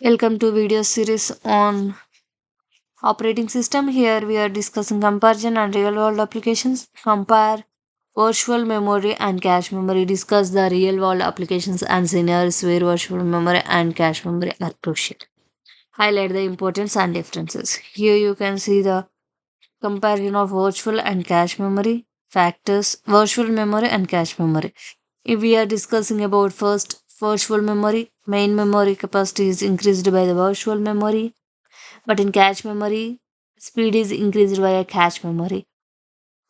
Welcome to video series on operating system. Here we are discussing comparison and real world applications. Compare virtual memory and cache memory. Discuss the real world applications and scenarios where virtual memory and cache memory are crucial. Highlight the importance and differences. Here you can see the comparison of virtual and cache memory factors, virtual memory and cache memory. If we are discussing about first virtual memory, main memory capacity is increased by the virtual memory, but in cache memory, speed is increased by a cache memory.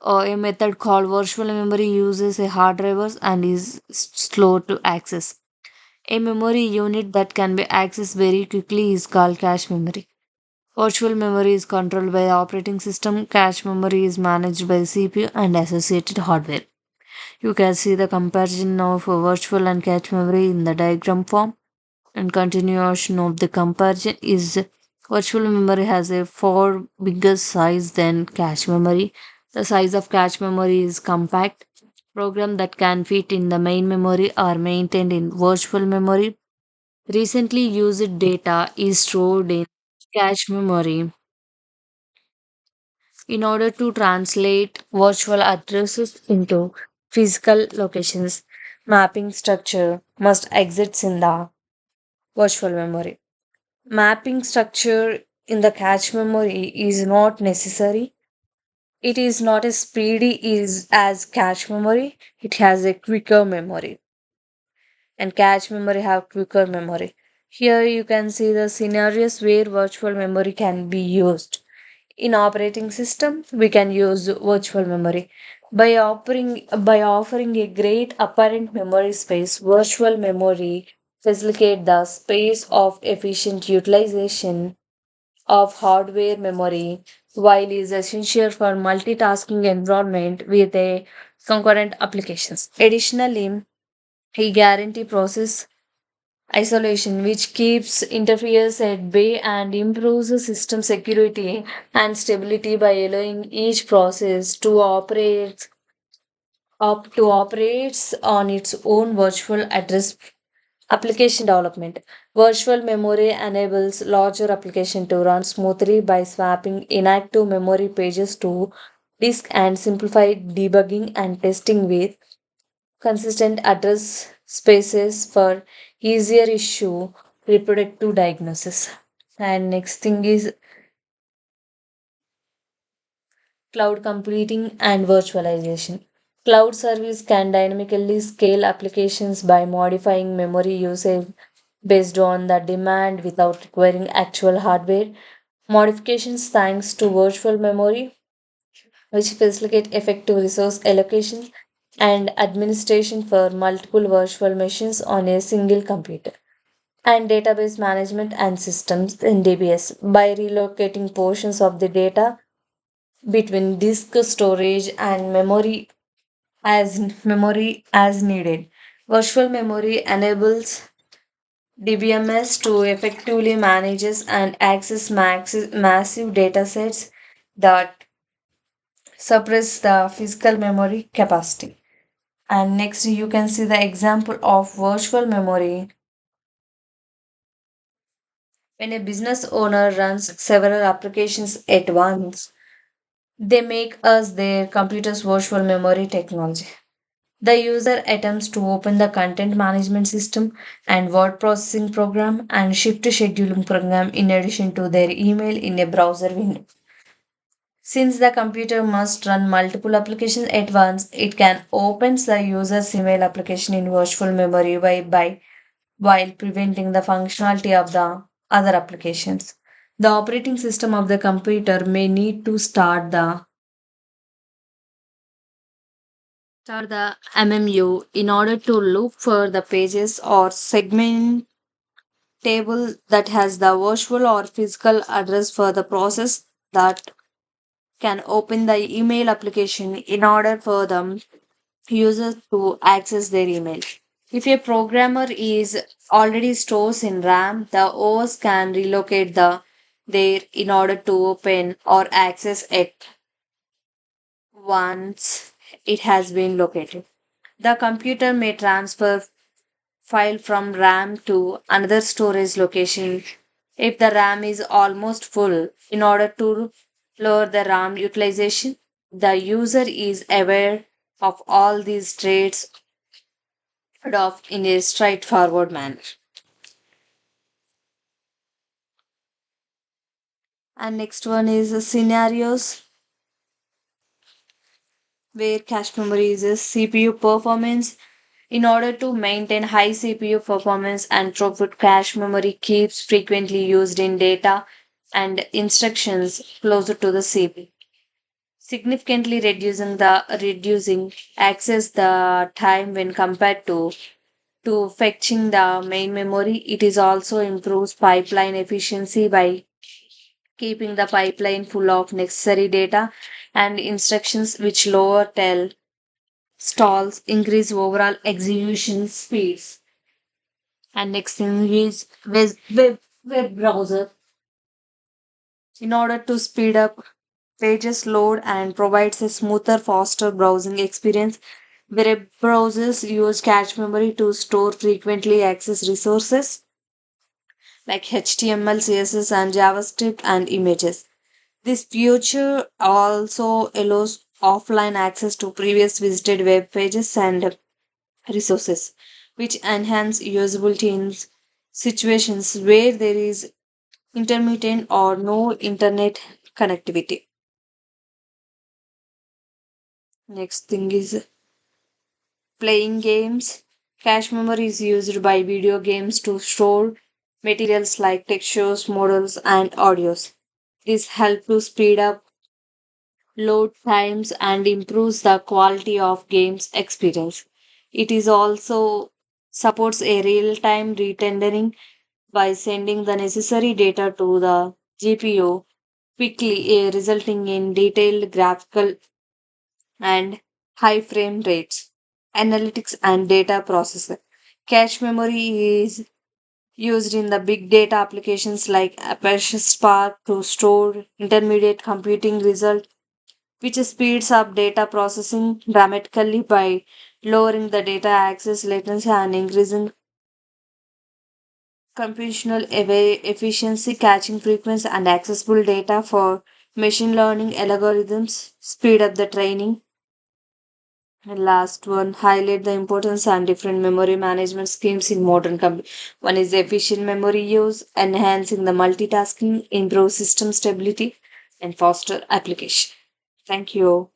A method called virtual memory uses a hard drivers and is slow to access. A memory unit that can be accessed very quickly is called cache memory. Virtual memory is controlled by the operating system. Cache memory is managed by the CPU and associated hardware. You can see the comparison of virtual and cache memory in the diagram form. And continuation of the comparison is virtual memory has a far bigger size than cache memory. The size of cache memory is compact. Program that can fit in the main memory are maintained in virtual memory. Recently used data is stored in cache memory. In order to translate virtual addresses into physical locations, mapping structure must exist in the virtual memory. Mapping structure in the cache memory is not necessary. It is not as speedy as cache memory. It has a quicker memory, and cache memory have quicker memory. Here you can see the scenarios where virtual memory can be used. In operating system, we can use virtual memory. By offering a great apparent memory space, virtual memory facilitate the space of efficient utilization of hardware memory, while is essential for multitasking environment with a concurrent applications. Additionally, he guarantee process isolation, which keeps interference at bay and improves the system security and stability by allowing each process to operates on its own virtual address. Application development. Virtual memory enables larger application to run smoothly by swapping inactive memory pages to disk and simplify debugging and testing with consistent address spaces for easier issue reproductive diagnosis. And next thing is cloud computing and virtualization. Cloud service can dynamically scale applications by modifying memory usage based on the demand without requiring actual hardware modifications thanks to virtual memory, which facilitate effective resource allocation and administration for multiple virtual machines on a single computer. And database management and systems in DBS by relocating portions of the data between disk storage and memory as needed. Virtual memory enables DBMS to effectively manages and access massive data sets that suppress the physical memory capacity. And next, you can see the example of virtual memory. When a business owner runs several applications at once, they make us their computer's virtual memory technology. The user attempts to open the content management system and word processing program and shift scheduling program in addition to their email in a browser window. Since the computer must run multiple applications at once, it can open the user's email application in virtual memory while preventing the functionality of the other applications. The operating system of the computer may need to start the MMU in order to look for the pages or segment table that has the virtual or physical address for the process that can open the email application in order for the user to access their email. If a programmer is already stores in RAM, the OS can relocate there in order to open or access it once it has been located. The computer may transfer file from RAM to another storage location if the RAM is almost full. In order to lower the RAM utilization, the user is aware of all these traits off in a straightforward manner. And next one is scenarios where cache memory is a CPU performance. In order to maintain high CPU performance and throughput, cache memory keeps frequently used in data and instructions closer to the CPU, significantly reducing access the time when compared to fetching the main memory. It is also improves pipeline efficiency by keeping the pipeline full of necessary data and instructions which lower tail stalls, increase overall execution speeds. And next thing is web browser. In order to speed up pages load and provides a smoother, faster browsing experience, web browsers use cache memory to store frequently accessed resources like HTML, CSS, and JavaScript and images. This feature also allows offline access to previous visited web pages and resources, which enhance usability in situations where there is intermittent or no internet connectivity. Next thing is playing games. Cache memory is used by video games to store materials like textures, models, and audios. This helps to speed up load times and improves the quality of games experience. It is also supports a real-time retendering by sending the necessary data to the GPU quickly, resulting in detailed graphical and high frame rates. Analytics and data processor. Cache memory is used in the big data applications like Apache Spark to store intermediate computing result, which speeds up data processing dramatically by lowering the data access latency and increasing computational efficiency, caching frequency, and accessible data for machine learning algorithms speed up the training. And last one, highlight the importance and different memory management schemes in modern computing. One is efficient memory use, enhancing the multitasking, improve system stability, and foster application. Thank you.